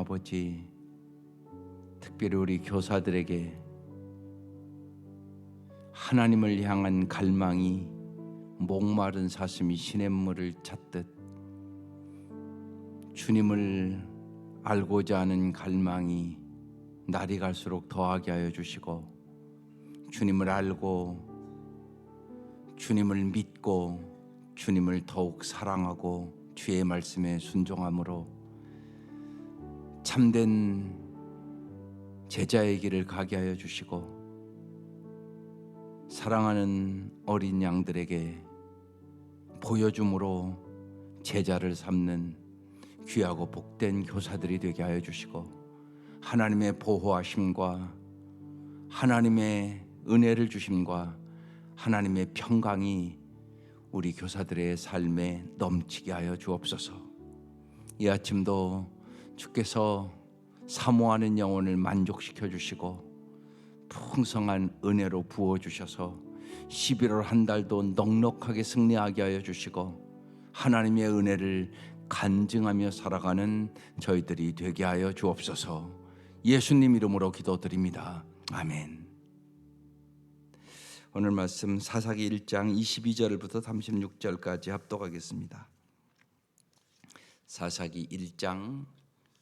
아버지, 특별히 우리 교사들에게 하나님을 향한 갈망이 목마른 사슴이 시냇물을 찾듯 주님을 알고자 하는 갈망이 날이 갈수록 더하게 하여 주시고, 주님을 알고 주님을 믿고 주님을 더욱 사랑하고 주의 말씀에 순종함으로 참된 제자의 길을 가게 하여 주시고, 사랑하는 어린 양들에게 보여줌으로 제자를 삼는 귀하고 복된 교사들이 되게 하여 주시고, 하나님의 보호하심과 하나님의 은혜를 주심과 하나님의 평강이 우리 교사들의 삶에 넘치게 하여 주옵소서. 이 아침도 주께서 사모하는 영혼을 만족시켜 주시고 풍성한 은혜로 부어주셔서 11월 한 달도 넉넉하게 승리하게 하여 주시고 하나님의 은혜를 간증하며 살아가는 저희들이 되게 하여 주옵소서. 예수님 이름으로 기도드립니다. 아멘. 오늘 말씀 사사기 1장 22절부터 36절까지 합독하겠습니다. 사사기 1장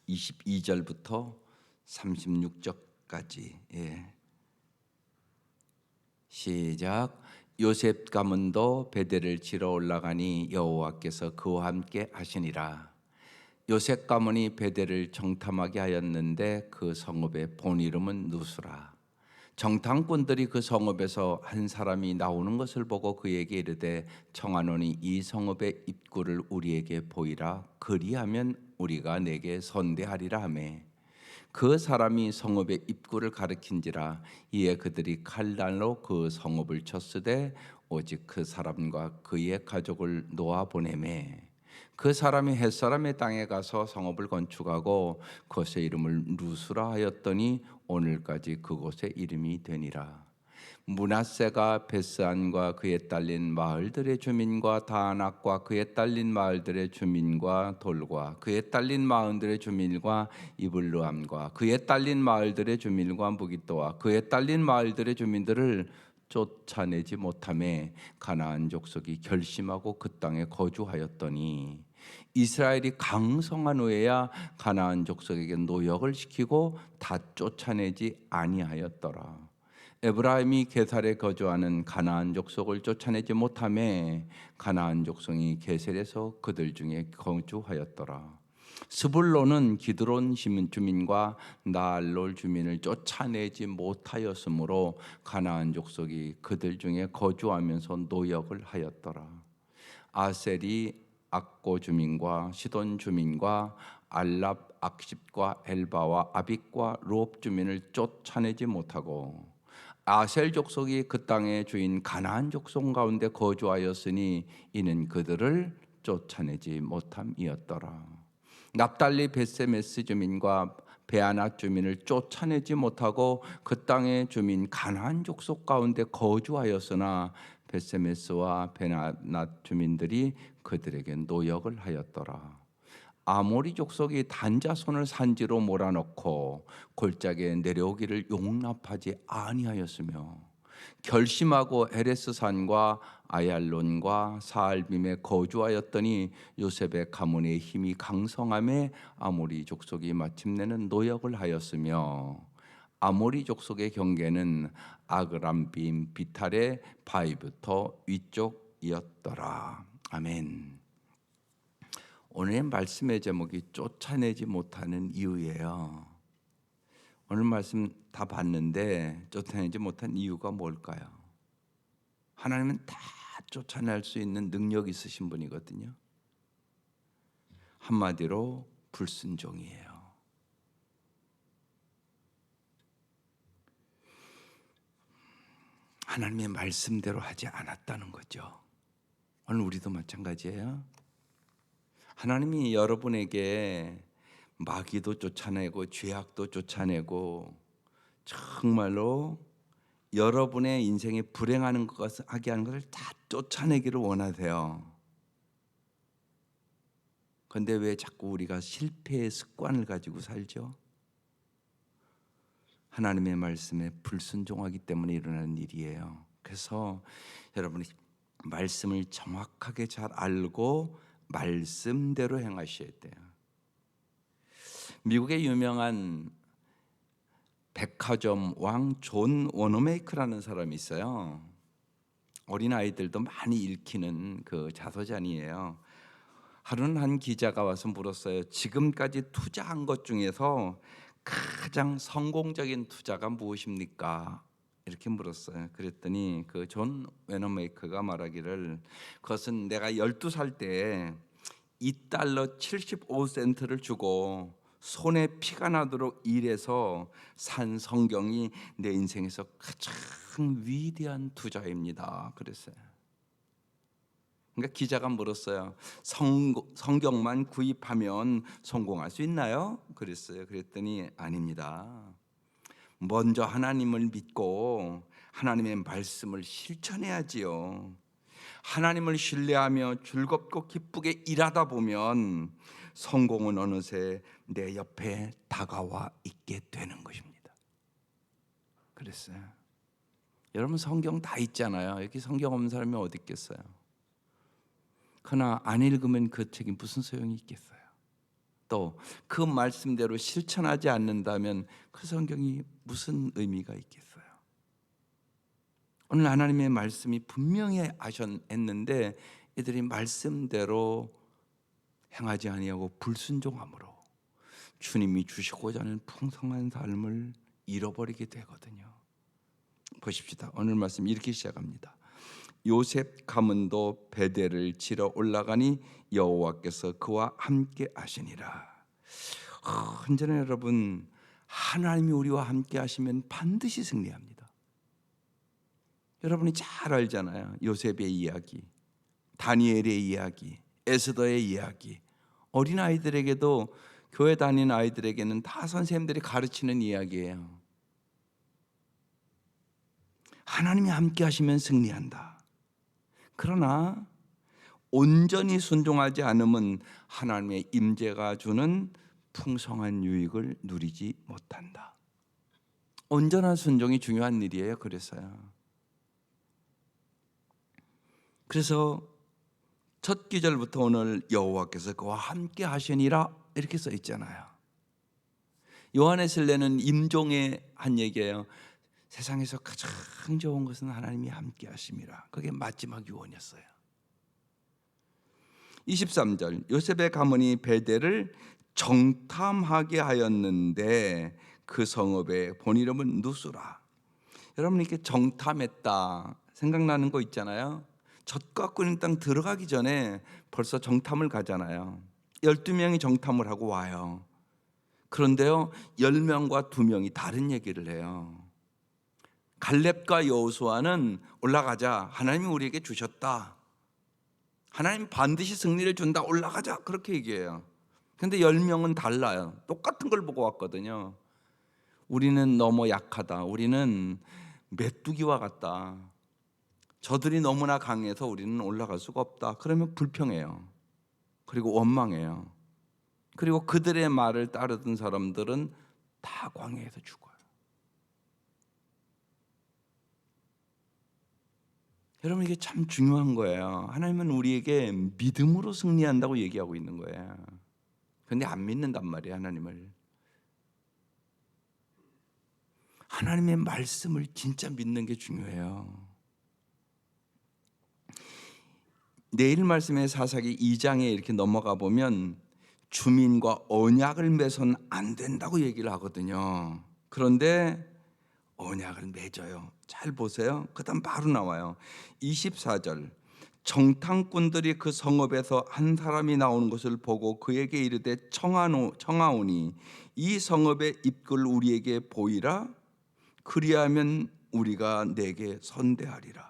22절부터 36절까지. 시작. 요셉 가문도 베델을 치러 올라가니 여호와께서 그와 함께 하시니라. 요셉 가문이 베델을 정탐하게 하였는데 그 성읍의 본 이름은 누수라. 정탐꾼들이 그 성읍에서 한 사람이 나오는 것을 보고 그에게 이르되 청하노니 이 성읍의 입구를 우리에게 보이라. 그리하면 우리가 내게 선대하리라 하매, 그 사람이 성읍의 입구를 가리킨지라. 이에 그들이 칼날로 그 성읍을 쳤으되 오직 그 사람과 그의 가족을 놓아 보내매, 그 사람이 햇사람의 땅에 가서 성읍을 건축하고 그것의 이름을 루스라 하였더니 오늘까지 그곳의 이름이 되니라. 므낫세가 베스안과 그에 딸린 마을들의 주민과 다낙과 그에 딸린 마을들의 주민과 돌과 그에 딸린 마을들의 주민과 이블루함과 그에 딸린 마을들의 주민과 무기또와 그에 딸린 마을들의 주민들을 쫓아내지 못하매 가나안 족속이 결심하고 그 땅에 거주하였더니, 이스라엘이 강성한 후에야 가나안 족속에게 노역을 시키고 다 쫓아내지 아니하였더라. 에브라임이 게살에 거주하는 가나안 족속을 쫓아내지 못하매 가나안 족속이 게셀에서 그들 중에 거주하였더라. 스불론은 기드론 주민과 나알롤 주민을 쫓아내지 못하였으므로 가나안 족속이 그들 중에 거주하면서 노역을 하였더라. 아셀이 악고 주민과 시돈 주민과 알랍 악십과 엘바와 아빅과 롭 주민을 쫓아내지 못하고, 아셀 족속이 그 땅의 주인 가나안 족속 가운데 거주하였으니 이는 그들을 쫓아내지 못함이었더라. 납달리 벳세메스 주민과 베아낫 주민을 쫓아내지 못하고 그 땅의 주민 가나안 족속 가운데 거주하였으나 벳세메스와 베아낫 주민들이 그들에게 노역을 하였더라. 아모리 족속이 단자손을 산지로 몰아넣고 골짜기에 내려오기를 용납하지 아니하였으며, 결심하고 에레스산과 아얄론과 사알빔에 거주하였더니 요셉의 가문의 힘이 강성함에 아모리 족속이 마침내는 노역을 하였으며, 아모리 족속의 경계는 아그람빔 비탈의 바위부터 위쪽이었더라. 아멘. 오늘의 말씀의 제목이 쫓아내지 못하는 이유예요. 오늘 말씀 다 봤는데 쫓아내지 못한 이유가 뭘까요? 하나님은 다 쫓아낼 수 있는 능력이 있으신 분이거든요. 한마디로 불순종이에요. 하나님의 말씀대로 하지 않았다는 거죠. 오늘 우리도 마찬가지예요. 하나님이 여러분에게 마귀도 쫓아내고 죄악도 쫓아내고 정말로 여러분의 인생에 불행하는 것을 하게 하는 것을 다 쫓아내기를 원하세요. 그런데 왜 자꾸 우리가 실패의 습관을 가지고 살죠? 하나님의 말씀에 불순종하기 때문에 일어나는 일이에요. 그래서 여러분이 말씀을 정확하게 잘 알고 말씀대로 행하셔야 돼요. 미국의 유명한 백화점 왕 존 워너메이커라는 사람이 있어요. 어린 아이들도 많이 읽히는 그 자서전이에요. 하루는 한 기자가 와서 물었어요. 지금까지 투자한 것 중에서 가장 성공적인 투자가 무엇입니까? 이렇게 물었어요. 그랬더니 그 존 워너메이커가 말하기를, 그것은 내가 12살 때 $2 75센트를 주고 손에 피가 나도록 일해서 산 성경이 내 인생에서 가장 위대한 투자입니다. 그랬어요. 그러니까 기자가 물었어요. 성경만 구입하면 성공할 수 있나요? 그랬어요. 그랬더니 아닙니다. 먼저 하나님을 믿고 하나님의 말씀을 실천해야지요. 하나님을 신뢰하며 즐겁고 기쁘게 일하다 보면 성공은 어느새 내 옆에 다가와 있게 되는 것입니다. 그랬어요. 여러분 성경 다 있잖아요. 여기 성경 없는 사람이 어디 있겠어요? 그러나 안 읽으면 그 책이 무슨 소용이 있겠어요? 또 그 말씀대로 실천하지 않는다면 그 성경이 무슨 의미가 있겠어요? 오늘 하나님의 말씀이 분명히 했는데 이들이 말씀대로 행하지 아니하고 불순종함으로 주님이 주시고자 하는 풍성한 삶을 잃어버리게 되거든요. 보십시다. 오늘 말씀 이렇게 시작합니다. 요셉 가문도 베델을 지러 올라가니 여호와께서 그와 함께 하시니라. 언제나 여러분, 하나님이 우리와 함께 하시면 반드시 승리합니다. 여러분이 잘 알잖아요. 요셉의 이야기, 다니엘의 이야기, 에스더의 이야기. 어린아이들에게도, 교회 다니는 아이들에게는 다 선생님들이 가르치는 이야기예요. 하나님이 함께 하시면 승리한다. 그러나 온전히 순종하지 않으면 하나님의 임재가 주는 풍성한 유익을 누리지 못한다. 온전한 순종이 중요한 일이에요. 그래서 첫 구절부터 오늘 여호와께서 그와 함께 하시니라 이렇게 써 있잖아요. 요한에슬레는 임종의 한 얘기예요. 세상에서 가장 좋은 것은 하나님이 함께 하심이라. 그게 마지막 유언이었어요. 23절, 요셉의 가문이 베델을 정탐하게 하였는데 그 성읍의 본 이름은 누수라. 여러분, 이렇게 정탐했다 생각나는 거 있잖아요. 젖과 끓는 땅 들어가기 전에 벌써 정탐을 가잖아요. 12명이 정탐을 하고 와요. 그런데요, 10명과 2명이 다른 얘기를 해요. 갈렙과 여호수아는 올라가자, 하나님이 우리에게 주셨다, 하나님 반드시 승리를 준다, 올라가자, 그렇게 얘기해요. 근데 10명은 달라요. 똑같은 걸 보고 왔거든요. 우리는 너무 약하다, 우리는 메뚜기와 같다, 저들이 너무나 강해서 우리는 올라갈 수가 없다. 그러면 불평해요. 그리고 원망해요. 그리고 그들의 말을 따르던 사람들은 다 광야에서 죽어요. 여러분, 이게 참 중요한 거예요. 하나님은 우리에게 믿음으로 승리한다고 얘기하고 있는 거예요. 그런데 안 믿는단 말이에요. 하나님의 말씀을 진짜 믿는 게 중요해요. 내일 말씀의 사사기 2장에 이렇게 넘어가 보면 주민과 언약을 맺어서는 안 된다고 얘기를 하거든요. 그런데 언약을 맺어요. 잘 보세요. 그 다음 바로 나와요. 24절, 정탐꾼들이 그 성읍에서 한 사람이 나오는 것을 보고 그에게 이르되 청하오니 이 성읍의 입구를 우리에게 보이라. 그리하면 우리가 내게 선대하리라.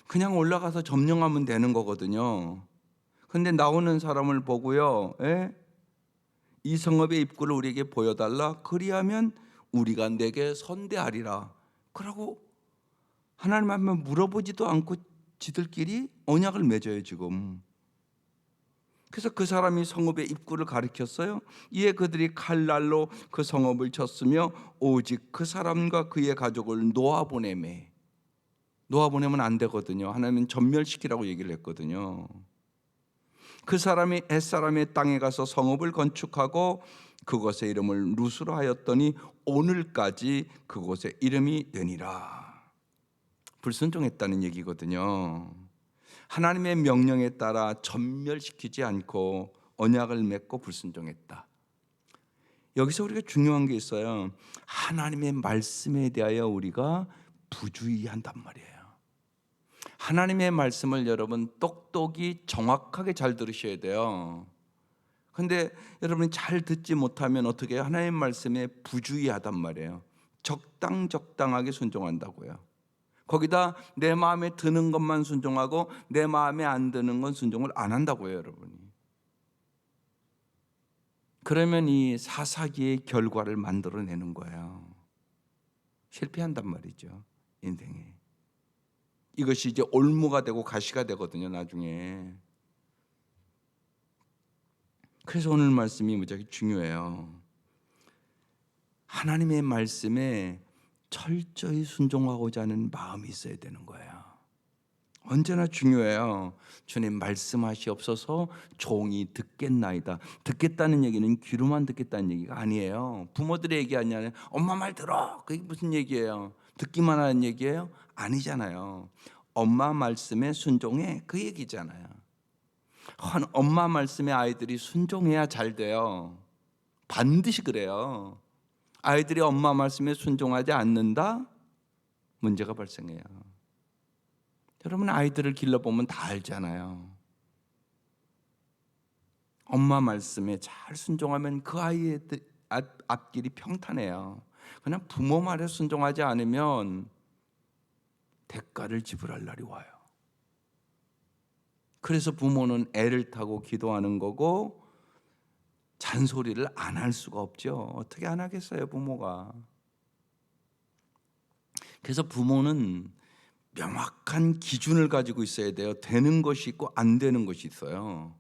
그냥 올라가서 점령하면 되는 거거든요. 근데 나오는 사람을 보고요, 이 성읍의 입구를 우리에게 보여달라. 그리하면 우리가 내게 선대하리라. 그러고 하나님 앞에 물어보지도 않고 지들끼리 언약을 맺어요. 지금 그래서 그 사람이 성읍의 입구를 가리켰어요. 이에 그들이 칼날로 그 성읍을 쳤으며 오직 그 사람과 그의 가족을 놓아보내매. 놓아보내면 안 되거든요. 하나님은 전멸시키라고 얘기를 했거든요. 그 사람이 햇사람의 땅에 가서 성읍을 건축하고 그곳의 이름을 루스로 하였더니 오늘까지 그곳의 이름이 되니라. 불순종했다는 얘기거든요. 하나님의 명령에 따라 전멸시키지 않고 언약을 맺고 불순종했다. 여기서 우리가 중요한 게 있어요. 하나님의 말씀에 대하여 우리가 부주의한단 말이에요. 하나님의 말씀을 여러분 똑똑히 정확하게 잘 들으셔야 돼요. 근데 여러분이 잘 듣지 못하면 어떻게 해요? 하나님의 말씀에 부주의하단 말이에요. 적당하게 순종한다고요. 거기다 내 마음에 드는 것만 순종하고 내 마음에 안 드는 건 순종을 안 한다고요, 여러분이. 그러면 이 사사기의 결과를 만들어내는 거예요. 실패한단 말이죠, 인생에. 이것이 이제 올무가 되고 가시가 되거든요, 나중에. 그래서 오늘 말씀이 무지하게 중요해요. 하나님의 말씀에 철저히 순종하고자 하는 마음이 있어야 되는 거예요. 언제나 중요해요. 주님 말씀하시옵소서 종이 듣겠나이다. 듣겠다는 얘기는 귀로만 듣겠다는 얘기가 아니에요. 부모들의 얘기 아니잖아요. 엄마 말 들어. 그게 무슨 얘기예요? 듣기만 하는 얘기예요? 아니잖아요. 엄마 말씀에 순종해. 그 얘기잖아요. 엄마 말씀에 아이들이 순종해야 잘 돼요. 반드시 그래요. 아이들이 엄마 말씀에 순종하지 않는다? 문제가 발생해요. 여러분 아이들을 길러보면 다 알잖아요. 엄마 말씀에 잘 순종하면 그 아이의 앞길이 평탄해요. 그냥 부모 말에 순종하지 않으면 대가를 지불할 날이 와요. 그래서 부모는 애를 타고 기도하는 거고 잔소리를 안 할 수가 없죠. 어떻게 안 하겠어요, 부모가. 그래서 부모는 명확한 기준을 가지고 있어야 돼요. 되는 것이 있고 안 되는 것이 있어요.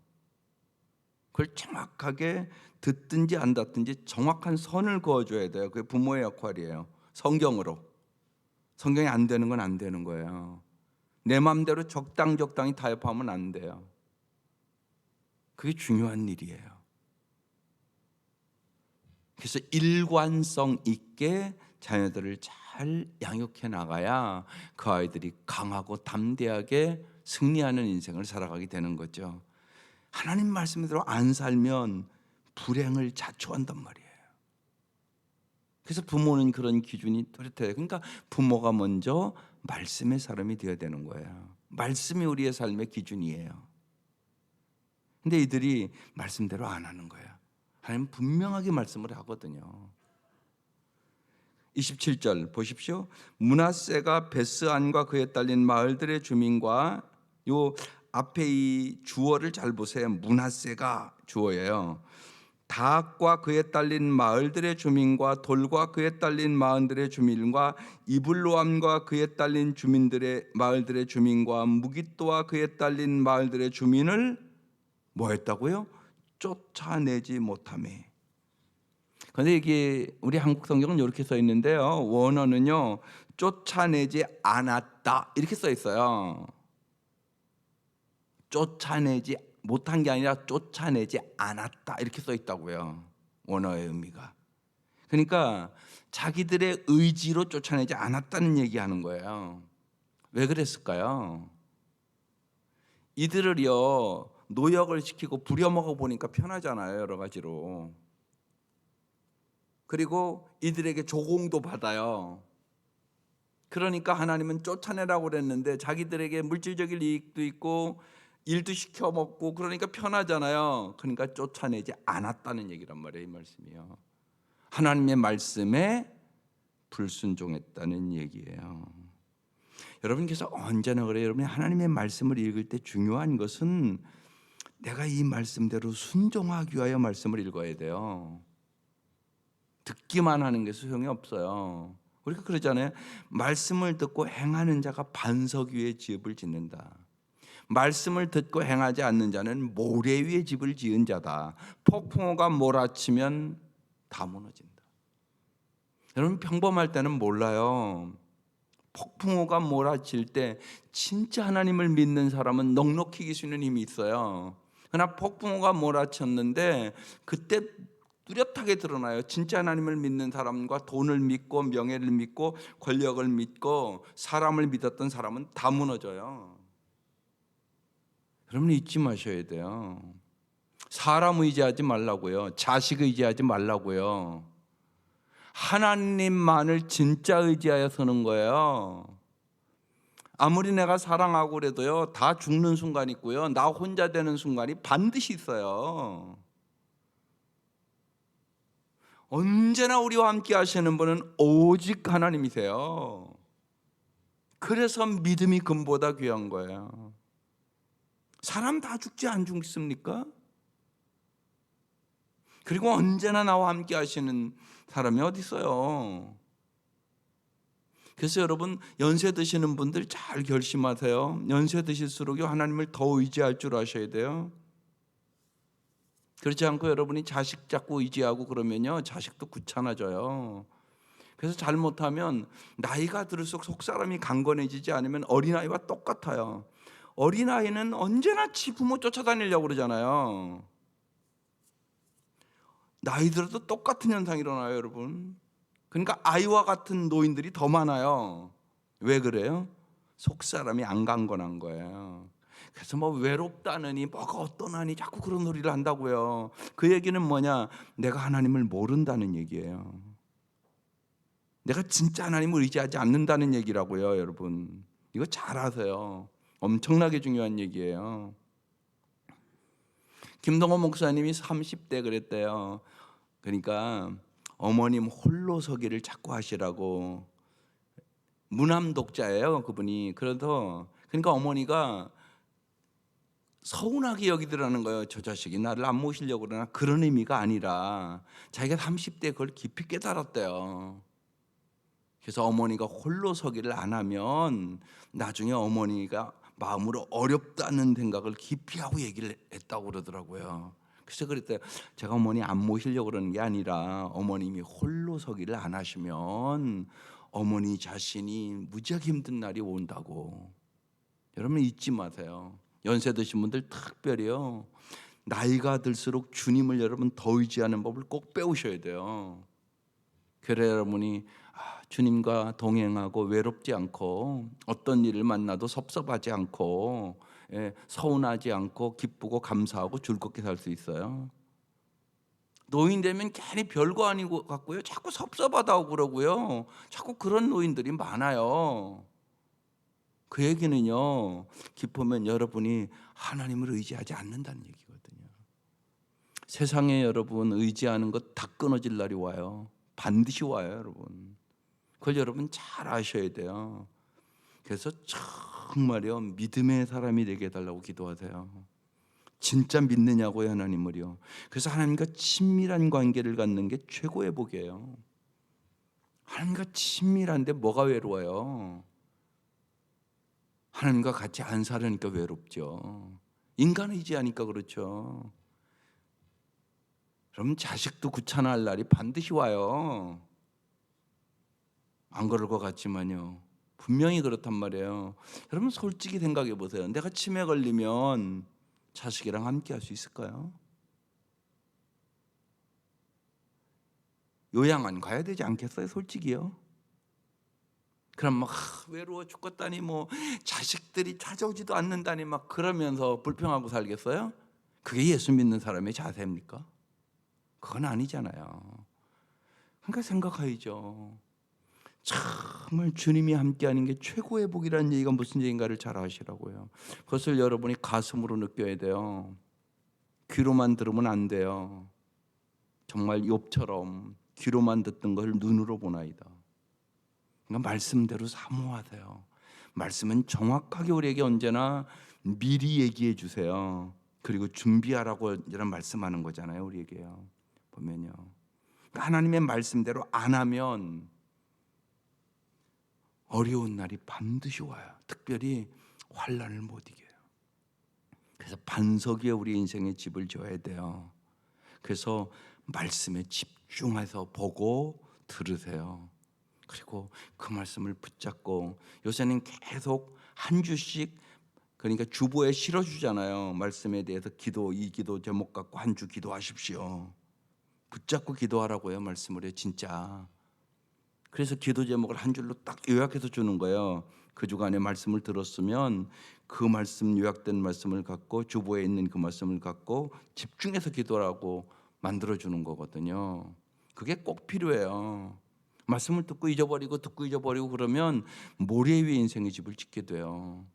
그걸 정확하게 듣든지 안 듣든지 정확한 선을 그어줘야 돼요. 그게 부모의 역할이에요. 성경으로. 성경이 안 되는 건 안 되는 거예요. 내 마음대로 적당히 타협하면 안 돼요. 그게 중요한 일이에요. 그래서 일관성 있게 자녀들을 잘 양육해 나가야 그 아이들이 강하고 담대하게 승리하는 인생을 살아가게 되는 거죠. 하나님 말씀대로 안 살면 불행을 자초한단 말이에요. 그래서 부모는 그런 기준이 뚜렷해요. 그러니까 부모가 먼저 말씀의 사람이 되어야 되는 거예요. 말씀이 우리의 삶의 기준이에요. 근데 이들이 말씀대로 안 하는 거예요. 하나님 분명하게 말씀을 하거든요. 27절 보십시오. 므낫세가 베스안과 그에 딸린 마을들의 주민과 요 앞에 이 주어를 잘 보세요. 므낫세가 주어예요. 다악과 그에 딸린 마을들의 주민과 돌과 그에 딸린 마을들의 주민과 이블로암과 그에 딸린 주민들의 마을들의 주민과 무깃도와 그에 딸린 마을들의 주민을 뭐 했다고요? 쫓아내지 못하매. 그런데 이게 우리 한국 성경은 이렇게 써 있는데요. 원어는요. 쫓아내지 않았다 이렇게 써 있어요. 쫓아내지 못한 게 아니라 쫓아내지 않았다 이렇게 써 있다고요. 원어의 의미가. 그러니까 자기들의 의지로 쫓아내지 않았다는 얘기하는 거예요. 왜 그랬을까요? 이들을요 노역을 시키고 부려먹어 보니까 편하잖아요, 여러 가지로. 그리고 이들에게 조공도 받아요. 그러니까 하나님은 쫓아내라고 그랬는데 자기들에게 물질적인 이익도 있고 일도 시켜 먹고 그러니까 편하잖아요. 그러니까 쫓아내지 않았다는 얘기란 말이에요, 이 말씀이요. 하나님의 말씀에 불순종했다는 얘기예요. 여러분께서 언제나 그래요. 여러분이 하나님의 말씀을 읽을 때 중요한 것은 내가 이 말씀대로 순종하기 위하여 말씀을 읽어야 돼요. 듣기만 하는 게 소용이 없어요. 우리가 그러잖아요. 말씀을 듣고 행하는 자가 반석 위에 집을 짓는다. 말씀을 듣고 행하지 않는 자는 모래 위에 집을 지은 자다. 폭풍우가 몰아치면 다 무너진다. 여러분 평범할 때는 몰라요. 폭풍우가 몰아칠 때 진짜 하나님을 믿는 사람은 넉넉히 이길 수 있는 힘이 있어요. 그러나 폭풍우가 몰아쳤는데 그때 뚜렷하게 드러나요. 진짜 하나님을 믿는 사람과 돈을 믿고 명예를 믿고 권력을 믿고 사람을 믿었던 사람은 다 무너져요. 여러분 잊지 마셔야 돼요. 사람 의지하지 말라고요. 자식 의지하지 말라고요. 하나님만을 진짜 의지하여 서는 거예요. 아무리 내가 사랑하고 그래도요, 다 죽는 순간이 있고요, 나 혼자 되는 순간이 반드시 있어요. 언제나 우리와 함께 하시는 분은 오직 하나님이세요. 그래서 믿음이 금보다 귀한 거예요. 사람 다 죽지 안 죽습니까? 그리고 언제나 나와 함께 하시는 사람이 어디 있어요? 그래서 여러분 연세 드시는 분들 잘 결심하세요. 연세 드실수록 하나님을 더 의지할 줄 아셔야 돼요. 그렇지 않고 여러분이 자식 자꾸 의지하고 그러면요, 자식도 귀찮아져요. 그래서 잘못하면 나이가 들수록 속사람이 강건해지지 않으면 어린아이와 똑같아요. 어린아이는 언제나 지 부모 쫓아다니려고 그러잖아요. 나이 들어도 똑같은 현상이 일어나요, 여러분. 그러니까 아이와 같은 노인들이 더 많아요. 왜 그래요? 속사람이 안 강건한 거예요. 그래서 뭐 외롭다느니 뭐가 어떠나니 자꾸 그런 소리를 한다고요. 그 얘기는 뭐냐? 내가 하나님을 모른다는 얘기예요. 내가 진짜 하나님을 의지하지 않는다는 얘기라고요, 여러분. 이거 잘 아세요. 엄청나게 중요한 얘기예요. 김동호 목사님이 30대 그랬대요. 그러니까 어머님 홀로서기를 자꾸 하시라고. 무남 독자예요, 그분이. 그러니까 어머니가 서운하게 여기더라는 거예요. 저 자식이 나를 안 모시려고 그러나. 그런 의미가 아니라 자기가 30대에 그걸 깊이 깨달았대요. 그래서 어머니가 홀로서기를 안 하면 나중에 어머니가 마음으로 어렵다는 생각을 깊이 하고 얘기를 했다고 그러더라고요. 그래서 그랬대요. 제가 어머니 안 모시려고 그러는 게 아니라 어머님이 홀로서기를 안 하시면 어머니 자신이 무지하게 힘든 날이 온다고. 여러분 잊지 마세요. 연세 드신 분들 특별히요, 나이가 들수록 주님을 여러분 더 의지하는 법을 꼭 배우셔야 돼요. 그래야 여러분이 주님과 동행하고 외롭지 않고 어떤 일을 만나도 섭섭하지 않고 서운하지 않고 기쁘고 감사하고 즐겁게 살 수 있어요. 노인 되면 괜히 별거 아니고 같고요, 자꾸 섭섭하다고 그러고요, 자꾸 그런 노인들이 많아요. 그 얘기는요, 깊으면 여러분이 하나님을 의지하지 않는다는 얘기거든요. 세상에 여러분 의지하는 것 다 끊어질 날이 와요. 반드시 와요, 여러분. 그걸 여러분 잘 아셔야 돼요. 그래서 정말요, 믿음의 사람이 되게 해달라고 기도하세요. 진짜 믿느냐고요, 하나님을요. 그래서 하나님과 친밀한 관계를 갖는 게 최고의 복이에요. 하나님과 친밀한데 뭐가 외로워요? 하나님과 같이 안 살으니까 외롭죠. 인간 의지하니까 그렇죠. 그럼 자식도 귀찮아할 날이 반드시 와요. 안 그럴 것 같지만요, 분명히 그렇단 말이에요. 여러분 솔직히 생각해 보세요. 내가 치매 걸리면 자식이랑 함께 할 수 있을까요? 요양원 가야 되지 않겠어요? 솔직히요. 그럼 막 외로워 죽겠다니, 뭐 자식들이 찾아오지도 않는다니 막 그러면서 불평하고 살겠어요? 그게 예수 믿는 사람의 자세입니까? 그건 아니잖아요. 그러니까 생각해야죠. 정말 주님이 함께하는 게 최고의 복이라는 얘기가 무슨 얘기인가를 잘 아시라고요. 그것을 여러분이 가슴으로 느껴야 돼요. 귀로만 들으면 안 돼요. 정말 욥처럼 귀로만 듣던 걸 눈으로 보나이다. 그러니까 말씀대로 사모하세요. 말씀은 정확하게 우리에게 언제나 미리 얘기해 주세요. 그리고 준비하라고 이런 말씀하는 거잖아요, 우리에게요. 보면요. 그러니까 하나님의 말씀대로 안 하면 어려운 날이 반드시 와요. 특별히 환난을 못 이겨요. 그래서 반석 위에 우리 인생의 집을 지어야 돼요. 그래서 말씀에 집중해서 보고 들으세요. 그리고 그 말씀을 붙잡고, 요새는 계속 한 주씩, 그러니까 주보에 실어주잖아요. 말씀에 대해서 이 기도 제목 갖고 한 주 기도하십시오. 붙잡고 기도하라고요. 말씀을요, 진짜. 그래서 기도 제목을 한 줄로 딱 요약해서 주는 거예요. 그 주간에 말씀을 들었으면 그 말씀, 요약된 말씀을 갖고, 주보에 있는 그 말씀을 갖고 집중해서 기도하라고 만들어주는 거거든요. 그게 꼭 필요해요. 말씀을 듣고 잊어버리고 그러면 모래 위에 인생의 집을 짓게 돼요.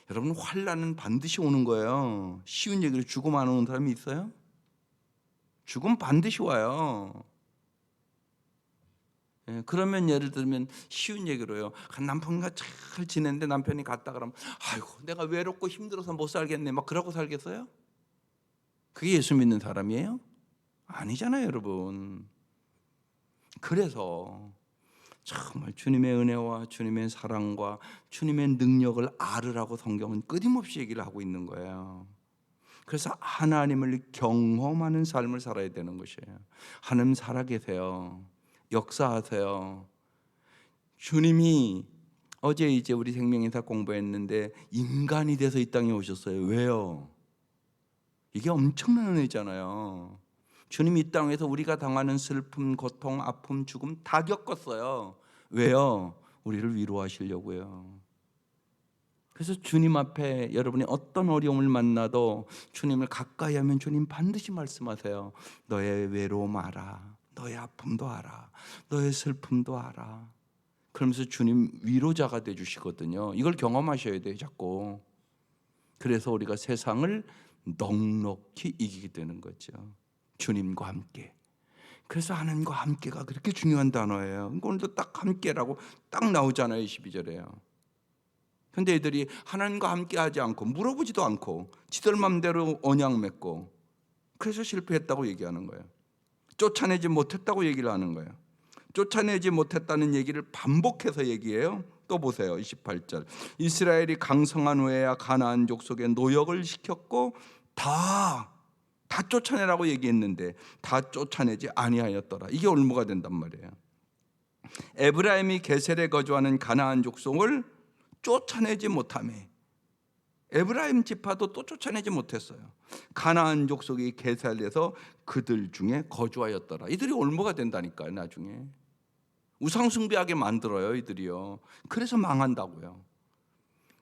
여러분, 환난은 반드시 오는 거예요. 쉬운 얘기로 죽음 안 오는 사람이 있어요? 죽음 반드시 와요. 그러면 예를 들면 쉬운 얘기로요, 남편과 잘 지냈는데 남편이 갔다 그러면 아이고 내가 외롭고 힘들어서 못 살겠네 막 그러고 살겠어요? 그게 예수 믿는 사람이에요? 아니잖아요, 여러분. 그래서 정말 주님의 은혜와 주님의 사랑과 주님의 능력을 알으라고 성경은 끊임없이 얘기를 하고 있는 거예요. 그래서 하나님을 경험하는 삶을 살아야 되는 것이에요. 하나님 살아계세요. 역사하세요. 주님이 어제 이제 우리 생명인사 공부했는데 인간이 돼서 이 땅에 오셨어요. 왜요? 이게 엄청난 은혜잖아요. 주님이 이 땅에서 우리가 당하는 슬픔, 고통, 아픔, 죽음 다 겪었어요. 왜요? 우리를 위로하시려고요. 그래서 주님 앞에 여러분이 어떤 어려움을 만나도 주님을 가까이 하면 주님 반드시 말씀하세요. 너의 외로움 알아. 너의 아픔도 알아. 너의 슬픔도 알아. 그러면서 주님 위로자가 되주시거든요. 이걸 경험하셔야 돼요, 자꾸. 그래서 우리가 세상을 넉넉히 이기게 되는 거죠. 주님과 함께. 그래서 하나님과 함께가 그렇게 중요한 단어예요. 오늘도 딱 함께라고 딱 나오잖아요, 12절에요. 근데 애들이 하나님과 함께하지 않고 물어보지도 않고 지들 맘대로 언약 맺고, 그래서 실패했다고 얘기하는 거예요. 쫓아내지 못했다고 얘기를 하는 거예요. 쫓아내지 못했다는 얘기를 반복해서 얘기해요. 또 보세요, 28절. 이스라엘이 강성한 후에야 가나안 족속에 노역을 시켰고 다 쫓아내라고 얘기했는데 다 쫓아내지 아니하였더라. 이게 올무가 된단 말이에요. 에브라임이 게셀에 거주하는 가나안 족속을 쫓아내지 못하며, 에브라임 지파도 또 쫓아내지 못했어요. 가나안 족속이 게셀에서 그들 중에 거주하였더라. 이들이 올무가 된다니까요. 나중에 우상 숭배하게 만들어요, 이들이요. 그래서 망한다고요.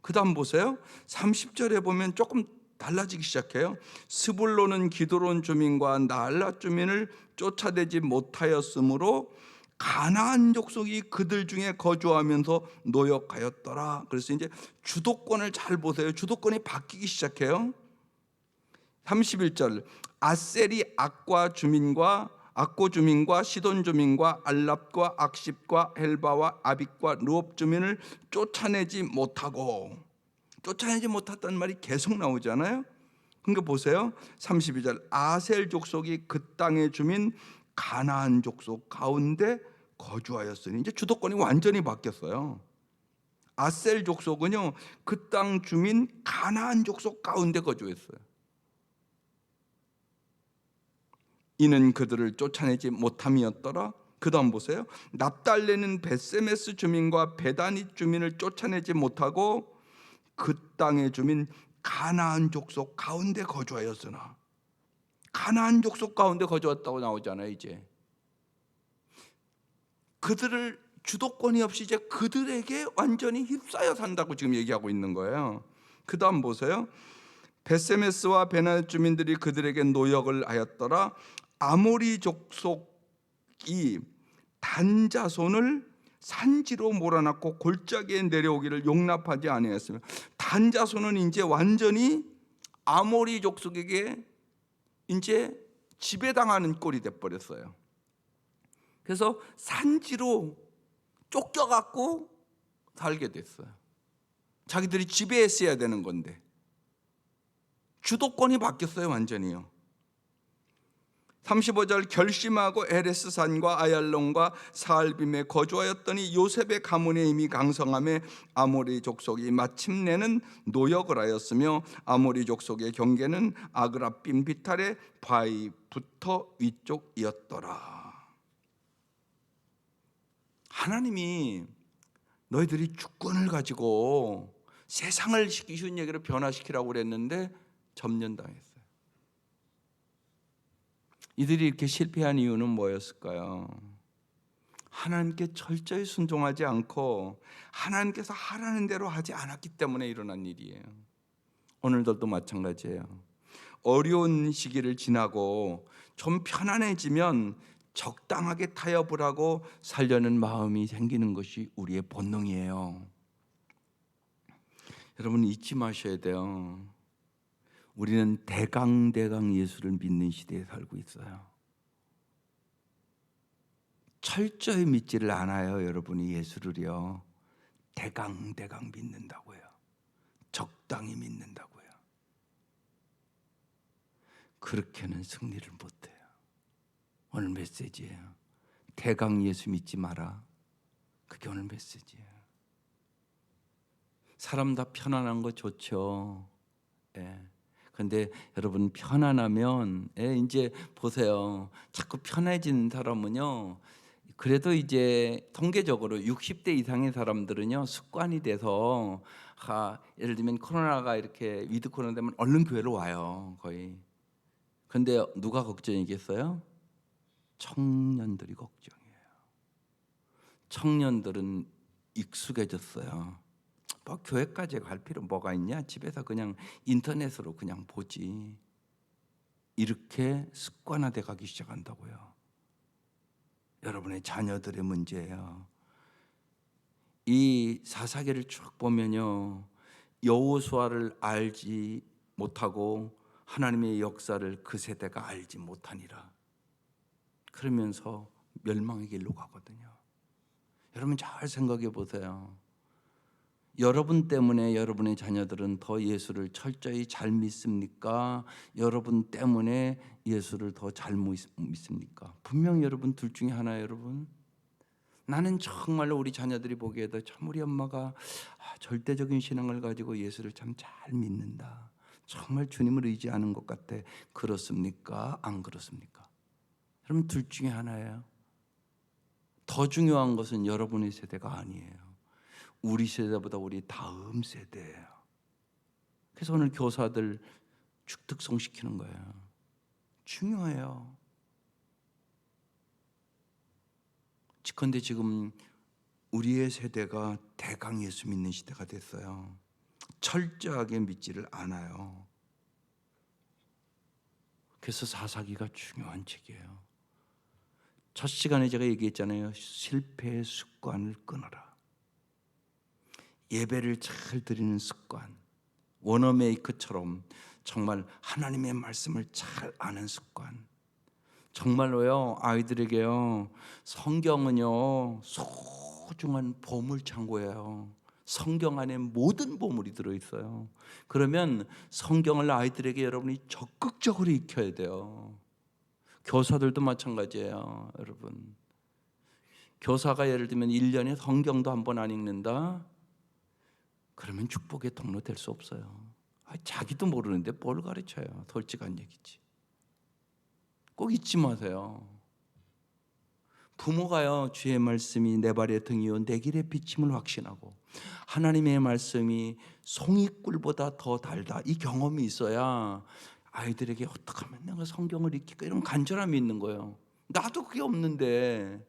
그 다음 보세요. 30절에 보면 조금 달라지기 시작해요. 스불론은 기드론 주민과 나알라 주민을 쫓아내지 못하였으므로 가나안 족속이 그들 중에 거주하면서 노역하였더라. 그래서 이제 주도권을 잘 보세요. 주도권이 바뀌기 시작해요. 31절. 아셀이 악과 악고 주민과 시돈 주민과 알랍과 악십과 헬바와 아빅과 르옵 주민을 쫓아내지 못했다는 말이 계속 나오잖아요. 그러니까 보세요. 32절. 아셀 족속이 그 땅의 주민 가나안 족속 가운데 거주하였으니, 이제 주도권이 완전히 바뀌었어요. 아셀 족속은요, 그 땅 주민 가나안 족속 가운데 거주했어요. 이는 그들을 쫓아내지 못함이었더라. 그 다음 보세요. 납달레는 베세메스 주민과 베다니 주민을 쫓아내지 못하고 그 땅의 주민 가나안 족속 가운데 거주하였으나, 가나안 족속 가운데 거주했다고 나오잖아요. 이제 그들을 주도권이 없이 이제 그들에게 완전히 휩싸여 산다고 지금 얘기하고 있는 거예요. 그 다음 보세요. 베세메스와 베나 주민들이 그들에게 노역을 하였더라. 아모리 족속이 단자손을 산지로 몰아넣고 골짜기에 내려오기를 용납하지 아니하였으며, 단자손은 이제 완전히 아모리 족속에게 이제 지배당하는 꼴이 돼버렸어요. 그래서 산지로 쫓겨갖고 살게 됐어요. 자기들이 지배했어야 되는 건데 주도권이 바뀌었어요, 완전히요. 35절 결심하고 에레스산과 아얄론과 사알빔에 거주하였더니 요셉의 가문의 힘이 강성함에 아모리 족속이 마침내는 노역을 하였으며 아모리 족속의 경계는 아그라빔 비탈의 바위부터 위쪽이었더라. 하나님이 너희들이 주권을 가지고 세상을 시키기 쉬운 얘기를 변화시키라고 그랬는데 점령당했어요. 이들이 이렇게 실패한 이유는 뭐였을까요? 하나님께 철저히 순종하지 않고 하나님께서 하라는 대로 하지 않았기 때문에 일어난 일이에요. 오늘들도 마찬가지예요. 어려운 시기를 지나고 좀 편안해지면 적당하게 타협을 하고 살려는 마음이 생기는 것이 우리의 본능이에요. 여러분 잊지 마셔야 돼요. 우리는 대강 예수를 믿는 시대에 살고 있어요. 철저히 믿지를 않아요. 여러분이 예수를요. 대강 믿는다고요. 적당히 믿는다고요. 그렇게는 승리를 못해요. 오늘 메시지예요. 대강 예수 믿지 마라. 그게 오늘 메시지예요. 사람 다 편안한 거 좋죠. 예. 근데 여러분 편안하면 이제 보세요. 자꾸 편해진 사람은요. 그래도 이제 통계적으로 60대 이상의 사람들은요 습관이 돼서 예를 들면 코로나가 이렇게 위드 코로나 되면 얼른 교회로 와요 거의. 근데 누가 걱정이겠어요? 청년들이 걱정이에요. 청년들은 익숙해졌어요. 뭐 교회까지 갈 필요 뭐가 있냐? 집에서 그냥 인터넷으로 그냥 보지. 이렇게 습관화돼 가기 시작한다고요. 여러분의 자녀들의 문제예요. 이 사사기를 쭉 보면요. 여호수아를 알지 못하고 하나님의 역사를 그 세대가 알지 못하니라. 그러면서 멸망의 길로 가거든요. 여러분 잘 생각해 보세요. 여러분 때문에 여러분의 자녀들은 더 예수를 철저히 잘 믿습니까? 여러분 때문에 예수를 더 잘 믿습니까? 분명히 여러분 둘 중에 하나예요. 여러분 나는 정말로 우리 자녀들이 보기에도 참 우리 엄마가 절대적인 신앙을 가지고 예수를 참 잘 믿는다. 정말 주님을 의지하는 것 같아. 그렇습니까? 안 그렇습니까? 여러분 둘 중에 하나예요. 더 중요한 것은 여러분의 세대가 아니에요. 우리 세대보다 우리 다음 세대예요. 그래서 오늘 교사들 축특성시키는 거예요. 중요해요. 그런데 지금 우리의 세대가 대강 예수 믿는 시대가 됐어요. 철저하게 믿지를 않아요. 그래서 사사기가 중요한 책이에요. 첫 시간에 제가 얘기했잖아요. 실패의 습관을 끊어라. 예배를 잘 드리는 습관, 워너메이커처럼 정말 하나님의 말씀을 잘 아는 습관. 정말로요 아이들에게요 성경은요 소중한 보물창고예요. 성경 안에 모든 보물이 들어있어요. 그러면 성경을 아이들에게 여러분이 적극적으로 익혀야 돼요. 교사들도 마찬가지예요. 여러분 교사가 예를 들면 1년에 성경도 한 번 안 읽는다? 그러면 축복의 통로 될 수 없어요. 자기도 모르는데 뭘 가르쳐요. 솔직한 얘기지. 꼭 잊지 마세요. 부모가요 주의 말씀이 내 발의 등이요 내 길의 비침을 확신하고 하나님의 말씀이 송이꿀보다 더 달다. 이 경험이 있어야 아이들에게 어떻게 하면 내가 성경을 읽을까 이런 간절함이 있는 거예요. 나도 그게 없는데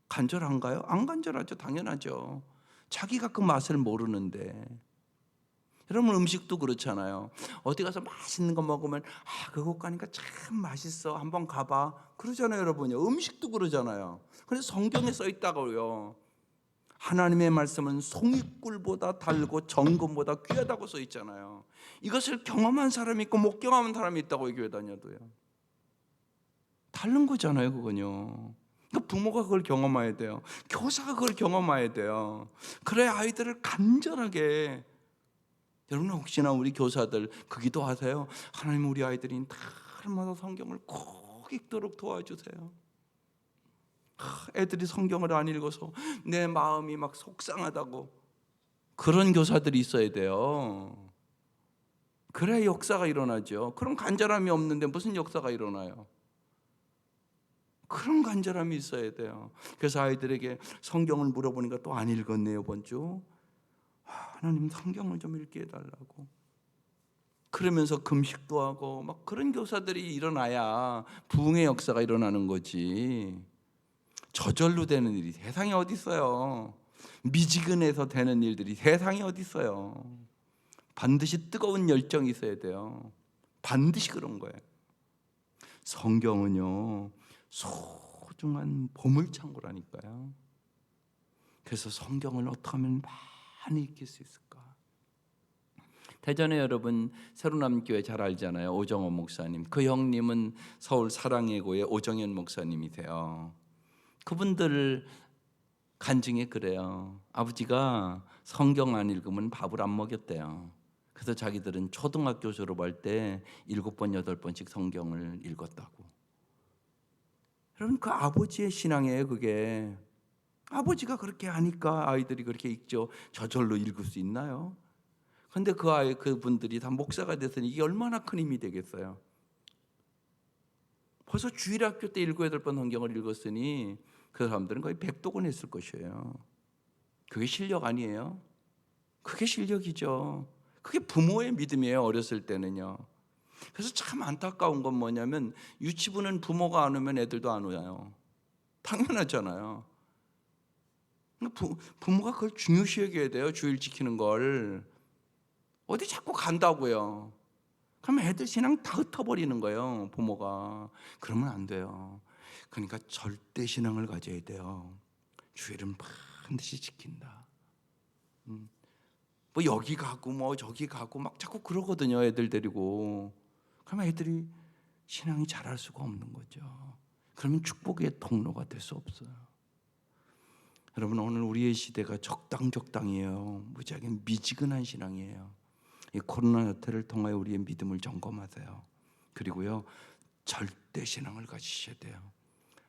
간절한가요? 안 간절하죠. 당연하죠. 자기가 그 맛을 모르는데. 여러분 음식도 그렇잖아요. 어디 가서 맛있는 거 먹으면 그곳 가니까 참 맛있어. 한번 가봐. 그러잖아요, 여러분요. 음식도 그러잖아요. 그래서 성경에 써 있다고요. 하나님의 말씀은 송이꿀보다 달고 정금보다 귀하다고 써 있잖아요. 이것을 경험한 사람이 있고 못 경험한 사람이 있다고 교회 다녀도요. 다른 거잖아요, 그건요. 부모가 그걸 경험해야 돼요. 교사가 그걸 경험해야 돼요. 그래야 아이들을 간절하게. 여러분 혹시나 우리 교사들 그 기도하세요? 하나님 우리 아이들이 날마다 성경을 꼭 읽도록 도와주세요. 애들이 성경을 안 읽어서 내 마음이 막 속상하다고, 그런 교사들이 있어야 돼요. 그래야 역사가 일어나죠. 그런 간절함이 없는데 무슨 역사가 일어나요? 그런 간절함이 있어야 돼요. 그래서 아이들에게 성경을 물어보니까 또 안 읽었네요, 이번 주. 하나님 성경을 좀 읽게 해달라고. 그러면서 금식도 하고 막 그런 교사들이 일어나야 부흥의 역사가 일어나는 거지. 저절로 되는 일이 세상에 어디 있어요. 미지근해서 되는 일들이 세상에 어디 있어요. 반드시 뜨거운 열정이 있어야 돼요. 반드시 그런 거예요. 성경은요, 소중한 보물창고라니까요. 그래서 성경을 어떻게 하면 많이 익힐 수 있을까? 대전에 여러분 새로남교회 잘 알잖아요. 오정호 목사님. 그 형님은 서울 사랑예고의 오정현 목사님이세요. 그분들 간증에 그래요. 아버지가 성경 안 읽으면 밥을 안 먹였대요. 그래서 자기들은 초등학교 졸업할 때 7번, 8번씩 성경을 읽었다고. 여러분, 그 아버지의 신앙이에요, 그게. 아버지가 그렇게 하니까 아이들이 그렇게 읽죠. 저절로 읽을 수 있나요? 근데 그분들이 다 목사가 됐으니 이게 얼마나 큰 힘이 되겠어요. 벌써 주일학교 때 7, 8번 성경을 읽었으니 그 사람들은 거의 백독은 했을 것이에요. 그게 실력 아니에요? 그게 실력이죠. 그게 부모의 믿음이에요, 어렸을 때는요. 그래서 참 안타까운 건 뭐냐면 유치부는 부모가 안 오면 애들도 안 와요. 당연하잖아요. 부모가 그걸 중요시 여겨야 돼요. 주일 지키는 걸. 어디 자꾸 간다고요. 그러면 애들 신앙 다 흩어버리는 거예요, 부모가. 그러면 안 돼요. 그러니까 절대 신앙을 가져야 돼요. 주일은 반드시 지킨다. 뭐 여기 가고 뭐 저기 가고 막 자꾸 그러거든요, 애들 데리고. 그러면 애들이 신앙이 자랄 수가 없는 거죠. 그러면 축복의 통로가 될 수 없어요. 여러분, 오늘 우리의 시대가 적당이에요. 무지하게 미지근한 신앙이에요. 이 코로나 사태를 통하여 우리의 믿음을 점검하세요. 그리고요, 절대 신앙을 가지셔야 돼요.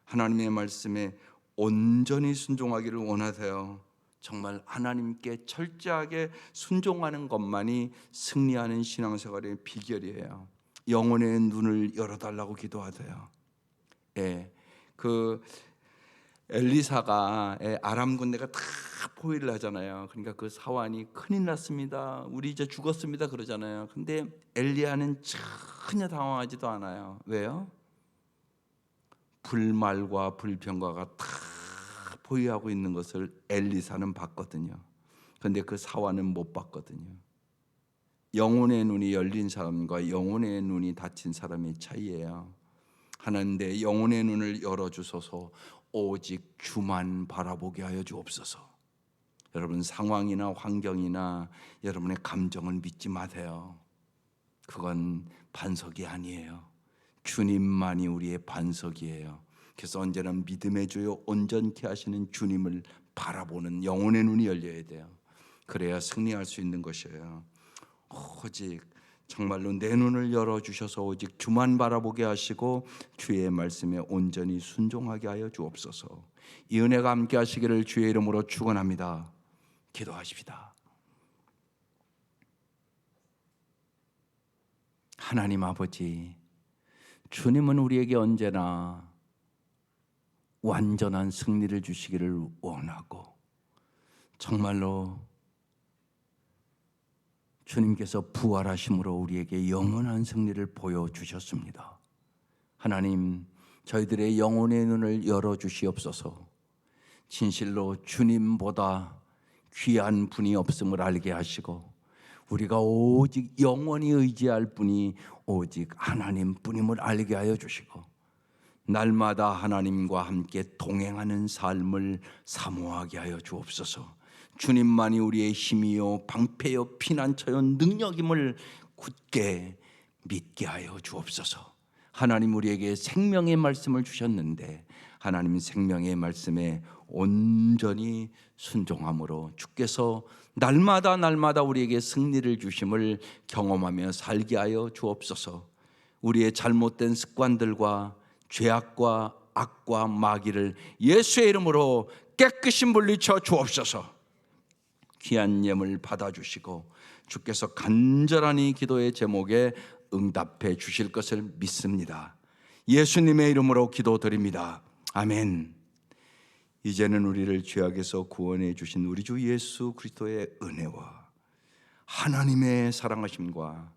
하나님의 말씀에 온전히 순종하기를 원하세요. 정말 하나님께 철저하게 순종하는 것만이 승리하는 신앙생활의 비결이에요. 영혼의 눈을 열어달라고 기도하세요. 그 엘리사가 아람 군대가 다 포위를 하잖아요. 그러니까 그 사환이 큰일 났습니다, 우리 이제 죽었습니다 그러잖아요. 근데 엘리야는 전혀 당황하지도 않아요. 왜요? 불말과 불평가가 다 포위하고 있는 것을 엘리사는 봤거든요. 그런데 그 사환은 못 봤거든요. 영혼의 눈이 열린 사람과 영혼의 눈이 닫힌 사람의 차이예요. 하나님, 내 영혼의 눈을 열어주소서. 오직 주만 바라보게 하여 주옵소서. 여러분, 상황이나 환경이나 여러분의 감정은 믿지 마세요. 그건 반석이 아니에요. 주님만이 우리의 반석이에요. 그래서 언제나 믿음의 주요 온전케 하시는 주님을 바라보는 영혼의 눈이 열려야 돼요. 그래야 승리할 수 있는 것이에요. 오직 정말로 내 눈을 열어주셔서 오직 주만 바라보게 하시고 주의 말씀에 온전히 순종하게 하여 주옵소서. 이 은혜가 함께 하시기를 주의 이름으로 축원합니다. 기도하십시다. 하나님 아버지, 주님은 우리에게 언제나 완전한 승리를 주시기를 원하고, 정말로 주님께서 부활하심으로 우리에게 영원한 승리를 보여주셨습니다. 하나님, 저희들의 영혼의 눈을 열어주시옵소서. 진실로 주님보다 귀한 분이 없음을 알게 하시고, 우리가 오직 영원히 의지할 분이 오직 하나님뿐임을 알게 하여 주시고, 날마다 하나님과 함께 동행하는 삶을 사모하게 하여 주옵소서. 주님만이 우리의 힘이요 방패요 피난처요 능력임을 굳게 믿게 하여 주옵소서. 하나님, 우리에게 생명의 말씀을 주셨는데 하나님 생명의 말씀에 온전히 순종함으로 주께서 날마다 우리에게 승리를 주심을 경험하며 살게 하여 주옵소서. 우리의 잘못된 습관들과 죄악과 악과 마귀를 예수의 이름으로 깨끗이 물리쳐 주옵소서. 귀한 예물 받아주시고 주께서 간절한 이 기도의 제목에 응답해 주실 것을 믿습니다. 예수님의 이름으로 기도드립니다. 아멘. 이제는 우리를 죄악에서 구원해 주신 우리 주 예수 그리스도의 은혜와 하나님의 사랑하심과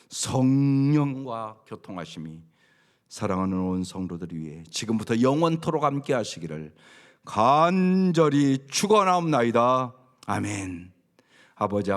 성령과 교통하심이 사랑하는 온 성도들 위해 지금부터 영원토록 함께 하시기를 간절히 축원하옵나이다. 아멘. 아버지